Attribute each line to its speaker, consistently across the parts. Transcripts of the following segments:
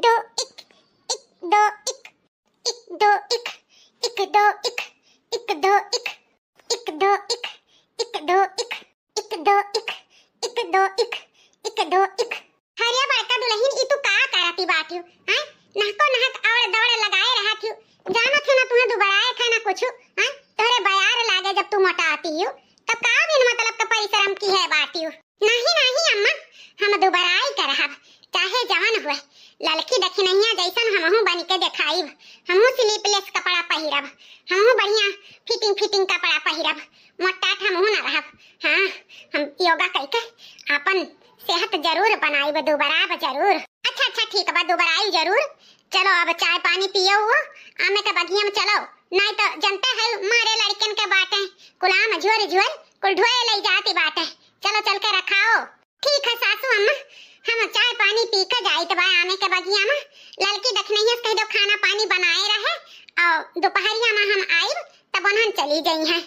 Speaker 1: दो इक, इक दो इक, इक दो इक, इक दो इक, इक दो इक, इक दो इक, इक दो इक, इक दो इक, इक दो इक, इक दो इक। हरिया बड़का दुल्हन ई तू का करती बाटियो हैं? नहको नहक और दौड़ लगाए रहत हूँ। जाना थे ना तुम्हें दुबराए खाना कुछ हैं? तोरे बयार लागे जब तू मोटाती हो तब का बिन मतलब का परिश्रम की है बाटियो। नहीं नहीं अम्मा, हम दुबराई करहब चाहे जवान हुए। लड़की देखी नहीं जैसन हमहू बन के दिखाईब। हमहू स्लीपलेस कपड़ा पहिरब, हमहू बढ़िया फिटिंग फिटिंग कपड़ा पहिरब, मोटा हमहू न रहब। हाँ, हम योगा करके अपन सेहत जरूर बनाईब, दुबराब जरूर। अच्छा अच्छा ठीक बा, दुबराई जरूर। चलो अब चाय पानी पियो हुआ आमे के बगिया में चलो, नहीं तो जनता है मारे लड़कन के बाटे कुलाम झोर झोर कुल ढोए ले जाती बाटे। चलो चल के रखाओ। ठीक है सासू अम्मा, हम चाय पानी पी के जाइत बा आमे के बगिया में। लड़की देखनैया कह दो खाना पानी बनाए रहे और दोपहरिया में हम आइब तब उन्हन चली गई हैं।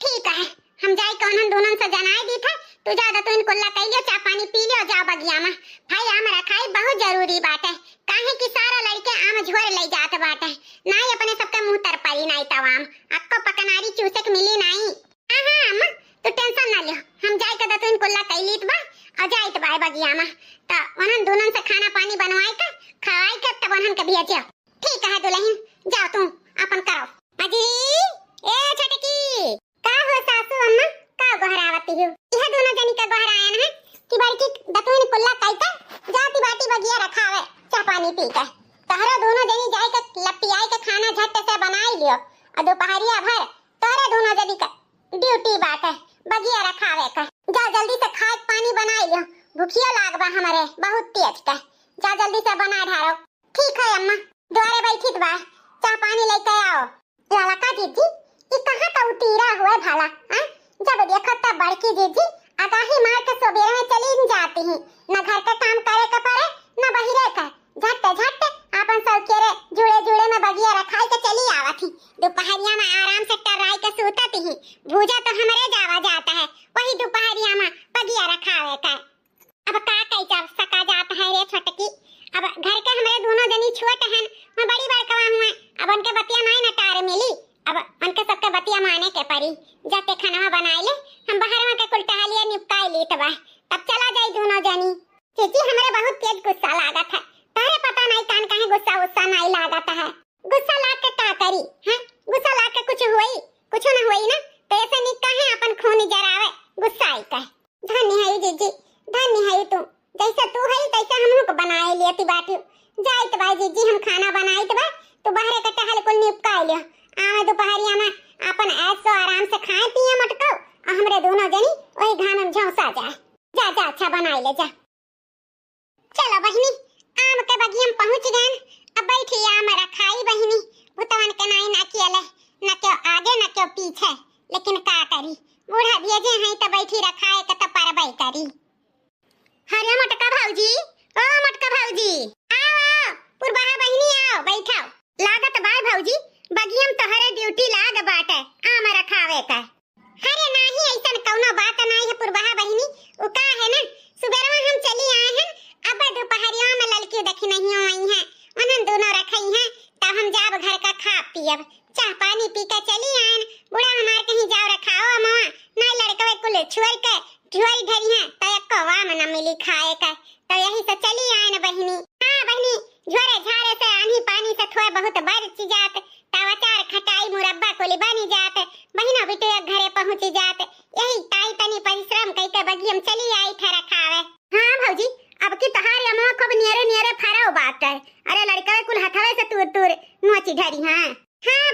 Speaker 1: ठीक है, हम जाई के उन्हन दोनों से जनाई दी था। तू जा तो इनको ला कहियो चाय पानी पी लियो, जाओ बगिया में। भाई आम रखाई बहुत जरूरी बात है, काहे कि सारा लड़के आम झोर ले जात बाटे। नहीं अपने सबके मुंह तर पारी नहीं तवाम अक्को पकनारी चूसे के मिली नहीं। हां अम्मा तू टेंशन ना लियो, हम जाई के तो इनको ला कइलीत बा और जाइत बा बगिया में त उन्हन दोनों से खाना पानी बनवाई के खवाई के तब उन्हन के भेजियो। ठीक है दुल्हन, जाओ तुम अपन करो। अजी ए छटकी का हो सासू अम्मा का गोहरावती हो? यह दोनों जनी का गोहरायन है कि बड़की दतुन कुल्ला काइका जाती बाटी बगिया रखावे चाय पानी पी के। तहरा दोनों जनी जाए के लपियाई के खाना झट से बनाई लियो और दोपहरिया भर तोरे दोनों जनी का ड्यूटी बात है बगिया रखावे का। जा जल्दी से खाए पानी बनाई लियो, भूखिया लागबा हमारे बहुत तेज का। जा जल्दी से बना ढारो। ठीक है अम्मा, द्वारे बैठित बा चाय पानी लेके आओ। ललका जीजी ये कहां का उतीरा हुआ भला हैं? जब देखो तब बड़की जीजी आगाही मार के सबेरे में चली जाती हैं, न घर का काम करे के पड़े न बहिरे का। झट झट अपन सौकेरे जुड़े जुड़े में बगिया रखाई के चली आवत ही। दोपहरिया में आराम से टर्राई के सूतत ही। भूजा तो हमरे जावा जाता है, वही दोपहरिया में बगिया रखावे का। अब का कई जा सका जाता है रे छटकी। अब घर के हमरे दोनों जनी छोट हैं, मैं बड़ी बड़कवा हुआ। अब उनके बतिया नहीं न टार मिली, अब उनके सबके बतिया माने के परी। जाते खाना बनाए ले, हम बाहर में के कुल टहलिए निपटाई लेत बा तब चला जाई दोनों जनी। चीची हमरे बहुत तेज गुस्सा लागत है, तारे पता नहीं कान काहे गुस्सा उस्सा नहीं लागत है। गुस्सा लाग के का करी हैं? गुस्सा लाग के कुछ होई कुछ न होई ना, तो ऐसे निक काहे अपन खून जरावे गुस्सा आई का। धन्य है जीजी, धन्य है तू, जैसा तू है तैसा हमहू को बनाए लेती बाटी। जाइत बा जीजी हम खाना बनाइत बा तो बाहर के टहल कुल निपटाई लियो। आवे दोपहरिया में अपन ऐसो आराम से खाए पिए मटको और हमरे दोनों जनी वही घाम में झोंसा जाए। जा जा अच्छा बनाई ले जा। चलो बहिनी आम के बगिया में पहुंच गए। अब बैठी आम रखाई बहिनी, भुतवन के नहीं ना कियले न क्यों आगे न क्यों पीछे, लेकिन का करी बूढ़ा भेजे हैं तो बैठी रखाए के तो परबई करी। हरे मटका भौजी, ओ मटका भौजी आओ, पुरबहा बहिनी आओ बैठाओ। लागत बाय भौजी बगिया में तोहरे ड्यूटी लाग बाटे आम रखावे का। अरे नहीं ऐसा कौनो बात नहीं है पुरबहा बहिनी, उ का है ना सुबह में हम चली आए हैं। अब दोपहरिया में लड़की देखी नहीं आई हैं, उन्हें दोनों रखई हैं तब हम जाब घर का खा पियब चाय पानी पी के चली आए। बुढ़ा हमार कहीं जाओ रखाओ अम्मा नहीं लड़के कुल छोड़ के झोरी धरी हैं तो एक कवा में न मिली खाए का, तो यही से चली आए न बहिनी। हां बहिनी झोरे झारे से आनी पानी से थोड़ा बहुत बरच जात तब अचार खटाई मुरब्बा कोली बनी जात, बहिना बेटे घरे पहुंच जात। यही ताई तनी परिश्रम कई के बगिया में चली आई थे रखावे। हां भौजी अब की तहार अम्मा खूब नियरे नियरे फराओ बात है। अरे लड़का कुल हथवे से तूर तूर नोची धरी। हां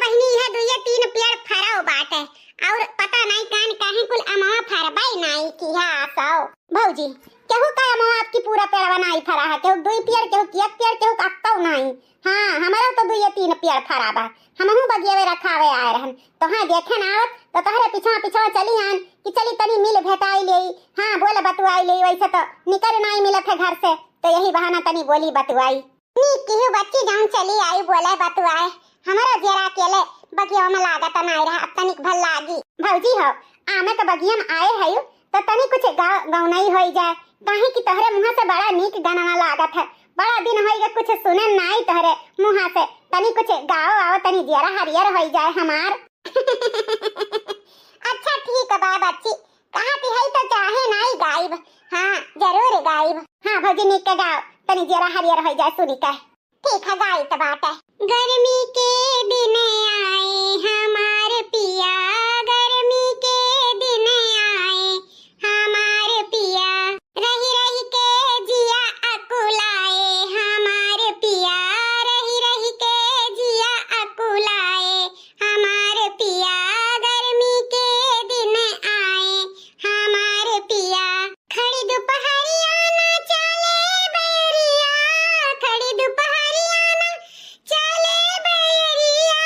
Speaker 1: बहिनी यह दुइये तीन पेड़ फराओ बात है और पता नहीं कान काहे कुल अम्मा फरबाई नहीं की है आसाओ। भौजी केहू का अम्मा आपकी पूरा पेड़ बनाई फरा है, केहू दुई पेड़ केहू किया पेड़ केहू अक्काऊ नहीं। हां हमारा तो दुइये तीन पेड़ फरा बा, हमहू बगिया में रखावे आए रहन तो हां देखे ना आवत तो तहरे पीछा पीछा चली आन कि चली तनी मिल भेटाई लेई। हां बोले बतुआई लेई, वैसे तो निकल नहीं मिलत है घर से तो यही बहाना तनी बोली बतुआई। नी केहू बच्ची जान चली आई बोले बतुआए, हमारा जरा अकेले बगिया में लागत नहीं रहा, अब तनिक भल लागी। भौजी हो आमे के बगिया में आए है तो तनी कुछ गाँव नहीं हो जाए, काहे कि तोहरे मुंह से बड़ा नीक गाना लागत है। बड़ा दिन होइगा कुछ सुनन नाई तोहरे मुंह से। तनी कुछ गाओ आओ तनी जरा हरियर होई जाए हमार। अच्छा ठीक है बा बच्ची, कहा की है तो चाहे नाई गाइब। हां जरूर गाइब। हां भौजी निक के गाओ तनी जरा हरियर होई जाए सुनी के। ठीक है गाई तो बात है। गर्मी के दिन आए हमार पिया, गर्मी के दिन आए हमार पिया, रही रही के जिया अकुलाए हमार पिया, रही रही के जिया अकुलाए हमार पिया, गर्मी के दिन आए हमार पिया, खड़ी दोपहरिया ना चले बैरिया, खड़ी दोपहरिया ना चले बैरिया,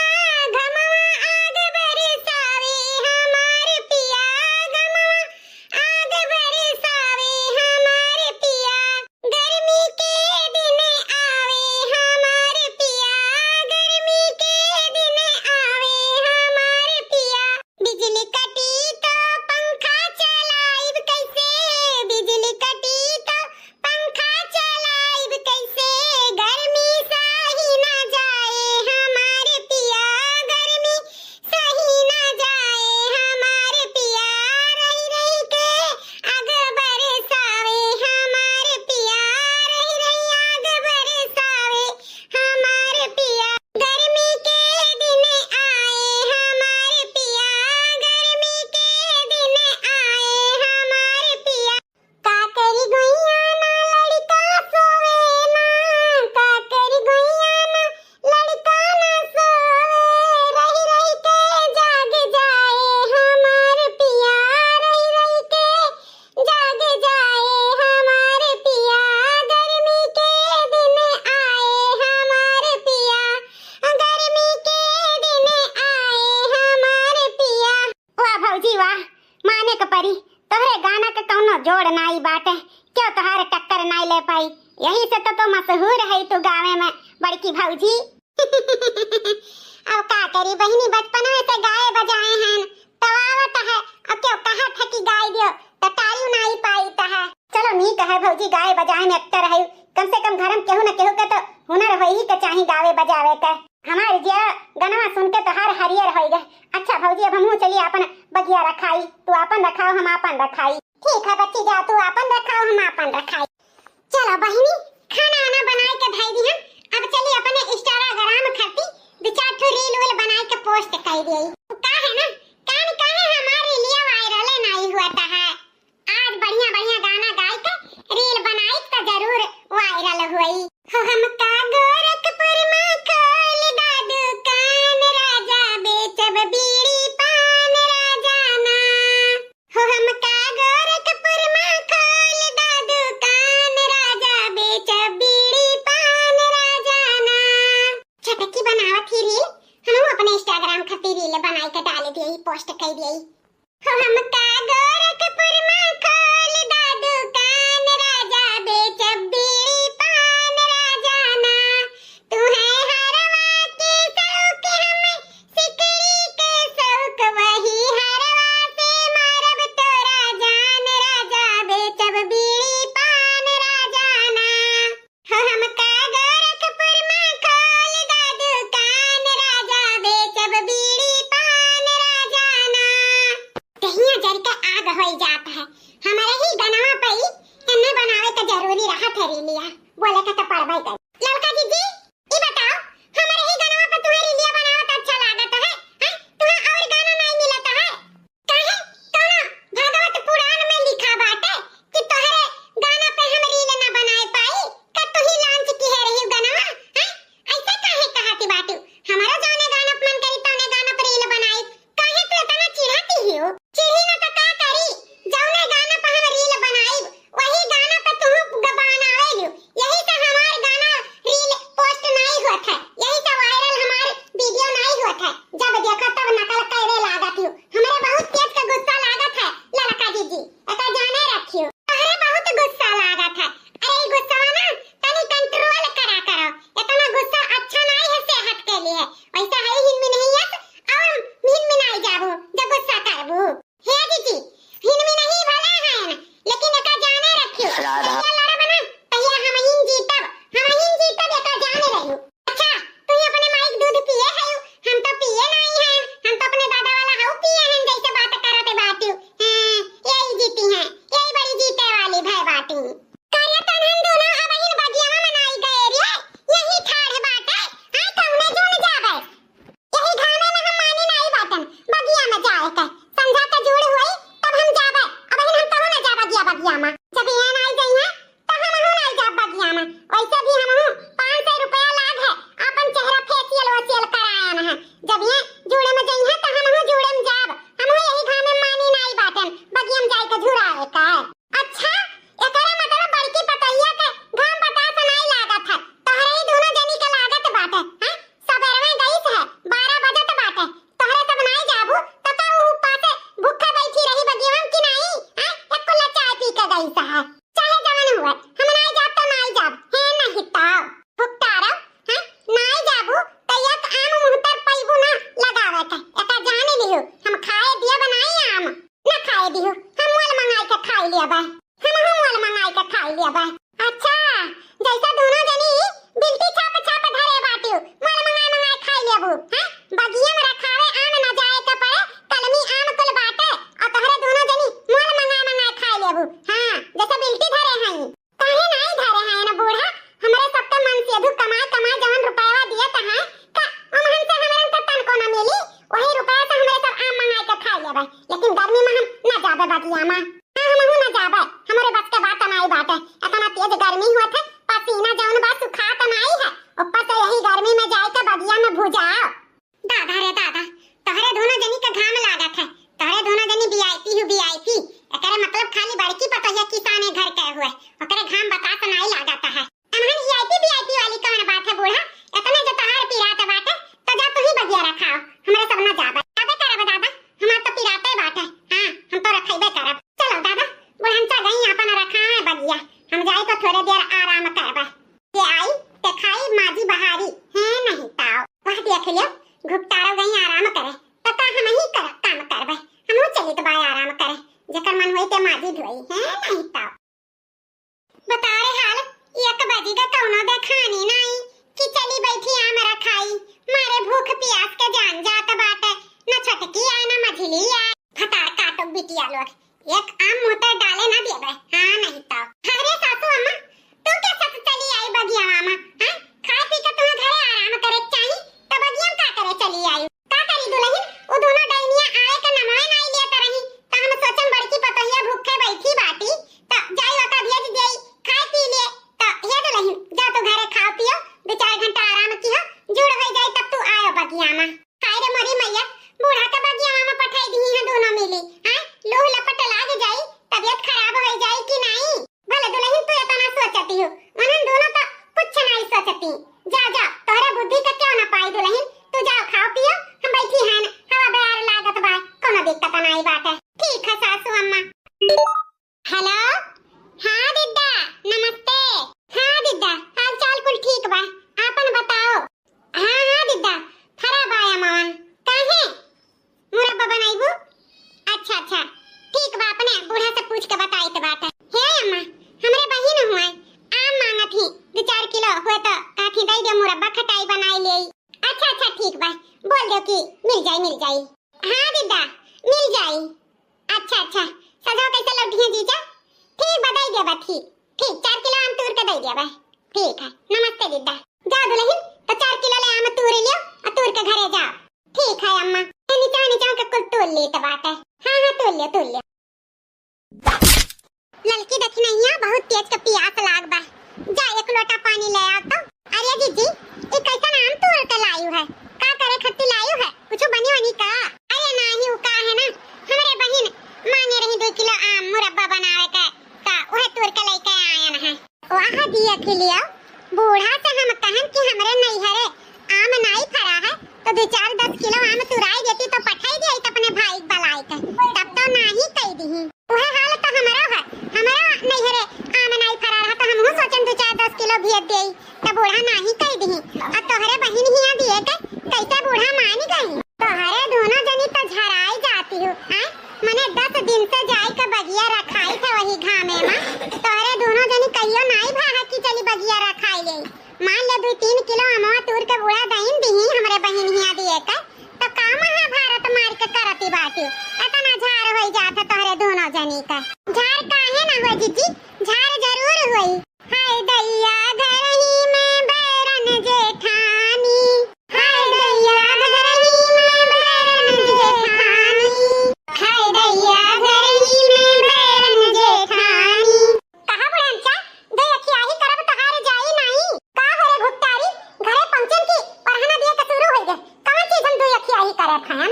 Speaker 1: घमवा आग बरसावे हमार पिया, घमवा आग बरसावे हमार पिया, गर्मी के दिन आवे हमार पिया, गर्मी के दिन आवे हमार पिया, बिजली कटी तो पंखा चलाइब कैसे, बिजली कटी तो पंखा चलाइब कैसे, गर्मी सही ना जाए हमार पिया, गर्मी सही ना जाए हमार पिया, रही रही के आग बरसावे हमार पिया, रही रही आग बरसावे हमार पिया, गर्मी के दिन आए हमार पिया, गर्मी के दिन आए हमार पिया, का करी गुइया ना लड़का सोवे ना, का करी गुइया ना लड़का ना सोवे, रही रही के जाग जाए हमार पिया, रही रही के जाग जाए हमार पिया, गर्मी के दिन आए हमार पिया, गर्मी के दिन आए हमार पिया। वाह भौजी वाह, माने के परी तोहरे गाना के कौनो जोड़ नाई बाटे, क्यों तोहारे टक्कर नाई ले पाई, यही से तो मशहूर है तू गावे में बड़की भौजी। अब का करी बहिनी, बचपन में से गाए बजाए हैं तो आवत है, अब क्यों कहा था कि गाय दियो तो टाली नाई पाई है। चलो नीक है भौजी, गाए बजाए में एक्टर है, कम से कम घर में केहू न केहू के तो हुनर होई के चाही गावे बजावे के। हमार जे गनवा सुन के तो हर हरियर होई गए। अच्छा भौजी अब हमहू चलिए अपन बगिया रखाई, तू अपन रखाओ हम अपन रखाई। ठीक है बच्ची जा, तू अपन रखाओ हम अपन रखाई। चलो बहिनी खाना वाना बनाए के धाई दी हम, अब चलिए अपने इंस्टाग्राम खाती दो चार ठो रील वील बनाए के पोस्ट कर दिए। का है ना काहे हमारे लिए वायरल नहीं हुआ था है, आज बढ़िया बढ़िया गाना गाए के रील बनाई तो जरूर वायरल हुई। हो हम का गोरखपुर में खोल दा दुकान, राजा बेचब बीड़ी पान राजाना, हो हम का गोरखपुर में खोल दा दुकान, राजा बेचब बीड़ी पान राजाना। छटकी बनावत ही रील हम अपने इंस्टाग्राम खातिर रील बनाई के डाल दिए, पोस्ट कर दिए। हो हम का गोरखपुर में खोल दा दुकान, राजा बेचब बीड़ी पान राजाना, तू है हरवा के शौक हमें सिकड़ी के शौक, वही हरवा से मारब तोरा जान, राजा बेचब बीड़ी पान राजाना, हो हम का गोरखपुर में खोल दा दुकान, राजा बेचब बीड़ी पान राजाना। कहिया जर के आग होई जाता है, हमारे ही गनवा पे ही एने बनावे का जरूरी रहा थे लिया, बोले का तो पड़बाई कर। लड़का जी ई बताओ हमारे ही गनवा पे तुम्हारी लिया बनावत अच्छा लागत है, हैं तुम्हें और गाना नहीं मिलता है, काहे कौनो भागवत पुराण में लिखा बाटे कि तोहरे गाना पे हम रील ना बनाए पाई, का तू ही लॉन्च की है रही गनवा, हैं ऐसे काहे कहती बाटू, हमारा जौने गाना मन करी तौने गाना पर रील बनाई, काहे तू इतना चिढ़ाती हो, चिढ़ी ना तो का करी, जौने गाना पे हम रील बनाई वही गाना पे तू बनावेलू, यही से हमार गाना रील हम 500 रुपया लाग है अपन चेहरा फेशियल वशियल कराया न है। जब ये जुड़े में जई है त हम जुड़े में जाब। हम यही घाम में मानी नहीं बाटन बगियम जाई के झुराए का। अच्छा एकरे मतलब बड़की पतैया के घाम बतास नहीं लागत है। तोहरे ही दोनों जनी के लागत बाटे हैं। सबेरे में गई है 12 बजत बाटे। तोहरे सब नहीं जाबू त का ऊ पासे भूखे बैठी रही बगियम की नहीं हैं। एक कुल्ला चाय पी के गई है। चाहे जवन हुए हम नहीं जाब तो नहीं जाब है नहीं ताव भुगतारा हैं। नहीं जाबू त एक आम मुहतर पैबू ना लगावे के एका जाने लियो। हम खाए दिया बनाई आम ना खाए दियो हम मोल मंगाई के खाई लिया बा। हम मोल मंगाई के खाई लिया बा। अच्छा जैसा दोनों जनी बिल्टी छाप छाप धरे बाटियो मोल मंगाई मंगाई खाई लिया बू हैं। बगिया में रखावे आम ना जाए के पड़े कलमी आम कुल बाटे और तोहरे दोनों जनी मोल मंगाई मंगाई खाई लिया बू। हां जैसा बिल्टी धरे हैं काहे नहीं धरे हैं ना बूढ़ा। हमरे सब के मन से अधु कमाए कमाए जवन रुपया दिए त है का ओमहन से हमरे त तन को ना मिली। वही रुपया से हमरे सब आम मंगाई के खाई लेबे। लेकिन गर्मी में हम ना जाबे बगिया में। हम ना जाबे हमरे बस के बात नहीं बाटे। इतना तेज गर्मी होत है पसीना जवन बा सुखात नहीं है ऊपर से यही गर्मी में जाए के बगिया में भुजाओ। दादा रे दादा तोहरे दोनों जनी के घाम लागत है। तोहरे दोनों जनी वीआईपी हु वीआईपी एकरे मतलब खाली बड़की पतैया किसाने घर के हुए ओकरे घाम बतास नहीं लागत है। हमहन वीआईपी वीआईपी वाली कौन बात है बूढ़ा। इतने जो तोहार पिरात बाटे तो जा तू ही बगिया रखाओ हमरे सब ना जाबे जाबे करब दादा। हमार तो पिराते बाटे हां हम तो रखइबे करब। चलो दादा बुढ़न सा गई अपन रखा है बगिया हम जाई तो थोड़े देर आराम करबे। ये आई ते खाई माजी बहारी है नहीं ताव वह देख लियो घुपतारो गई आराम करे तो का हम ही कर काम करबे। हम चली तो बाय आराम करे जेकर मन होई ते माजी धोई है नहीं ताव। बता रे हाल एक बजी का कौनो दे खानी नहीं कि चली बैठी आम रखाई मारे भूख प्यास के जान जात बाटे न छटकी आए न मझली आए फटार काटो बिटिया लोग एक आम मुंह पर डाले ना देबे हां नहीं ताव। अरे सासू अम्मा तू के साथ चली आई बगिया मामा हैं। खा पी के तुम्हें घरे आराम करे चाही त बगिया का करे चली आई का करी दुल्हन। ओ दोनों डाइनिया आए के नमवे नहीं लेत रही त हम सोचन बड़की पतैया भूखे बैठी बाटी त जाई ओका भेज देई खाए पी ले त हे दुल्हन जा तो घरे खा पियो 2-4 घंटा आराम कियो जुड़ हो जाए तब तू आयो बगिया में। हाय रे मरी मैया बूढ़ा के बगिया में पठाई दी है दोनों मिली हैं। लोह लपट लाग जाई तबीयत खराब हो जाई कि नहीं। भले दुल्हन तू इतना सोचती हो उन्हन दोनों तो कुछ नहीं सोचती। जा जा तोरे बुद्धि का क्यों ना पाई दुल्हन तू जाओ खाओ पियो हम बैठी हैं हवा बयार लागत बा कोनो दिक्कत नहीं बात है। ठीक है सासू अम्मा। हेलो हां दिद्दा नमस्ते। हां दिद्दा हाल चाल कुल ठीक बा आपन बताओ। हां हां दिद्दा खराब आया मामा काहे मुरब्बा बनाईबू। अच्छा अच्छा ठीक बा अपने बूढ़ा से पूछ के बताई तो बात है। हे अम्मा हमरे बहिन हुए आम मांगत ही 2-4 किलो हुए तो काठी दई दे मुरब्बा खटाई बनाई ले। अच्छा अच्छा ठीक बा बोल दो कि मिल जाई। हां दिद्दा मिल जाई। अच्छा अच्छा सजो कैसे लौटिए जीजा। ठीक बधाई दे बा ठीक 4 किलो आम तूर के दई दे बा ठीक है। नमस्ते दिद्दा जा दुल्हन तो 4 किलो ले आम तूर लियो और तूर के घरे जाओ। ठीक है अम्मा नीचा के कुल तोल ले तो बात है। हां तोल लियो। ललकी देखी नहीं है बहुत तेज के प्यास लाग बा जा एक लोटा पानी ले आ तो। अरे जीजी ये कैसा आम तोड़ के लायू है का करे खट्टी लायू है कुछ बनी वनी का। अरे नहीं का है ना हमरे बहिन मांगे रही 2 किलो आम मुरब्बा बनावे का वह तोड़ के लेके आयन है वहां दिया के लिए। बूढ़ा से हम कहन कि हमरे नहीं हरे आम नहीं फरा है तो 2-4-10 किलो आम तुराई देती तो पठाई दे अपने भाई बलाई के तब तो नहीं कह दी। वह हाल तो हमारा है हमारा नहीं हरे आम नहीं फरा रहा तो हम सोचन 2-4-10 किलो भेज देई तो बूढ़ा नहीं कह दी। और तोहरे बहिन हिया दिए के कैसे बूढ़ा मान गई। तोहरे दोनों जनी तो झराई जाती हो हैं। मने 10 दिन से जाई के बगिया रखाई थे वही घामे में तोहरे दोनों जनी कहियो नहीं भागा कि चली बगिया रखाई ले। मान ले 2-3 किलो अमवा तूर के बूढ़ा दहीन दी हमरे बहिन हिया दिए के तो का महाभारत मार के करती बाटी इतना झार होई जात तोहरे दोनों जनी का। झार काहे ना हो जीजी झार जरूर होई। हाय दैया घर ही में बैरन जेठानी हाय दैया घर ही में बैरन जेठानी हाय दैया घर ही में बैरन जेठानी। कहां बुढ़ंचा दे अखिया ही करब तहार जाई नहीं का करे खाया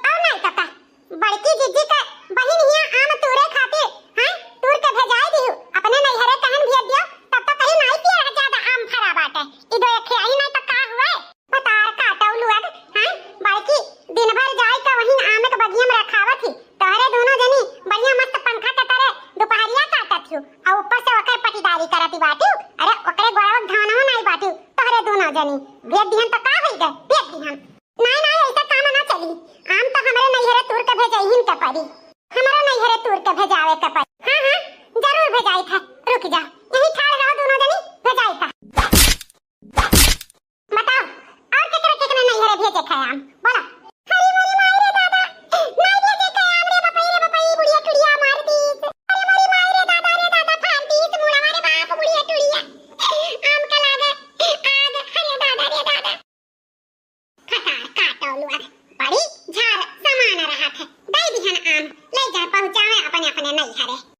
Speaker 1: और नहीं तो का बड़की जिज्जी का बहिन हिया आम तूरे खातिर हां तूर के भेजाई दिहु अपने नैहरे कहन भेज दियो तब तो कहीं नहीं पिया ज्यादा आम फरा बाटे ई दो एक आई नहीं तो का हुए पतार काटौ लुअग हां बड़की दिन भर जाई का वहीं आम के बगिया में रखावत थी तोहरे दोनों जनी बढ़िया मस्त पंखा के तरह दोपहरिया काटत थी और ऊपर से ओकर पटीदारी करती बाटू अरे ओकरे गोड़वा धानवा नहीं बाटू तोहरे दोनों जनी भेज दिहन तो का होई गए भेज दिहन नहीं नहीं ऐसा काम ना चली आम तो हमारे नैहरे तूर के भेजहिन के पड़ी हमारा नैहरे तूर के भेजावे के पड़ी हां हां जरूर भेजाई था रुक जा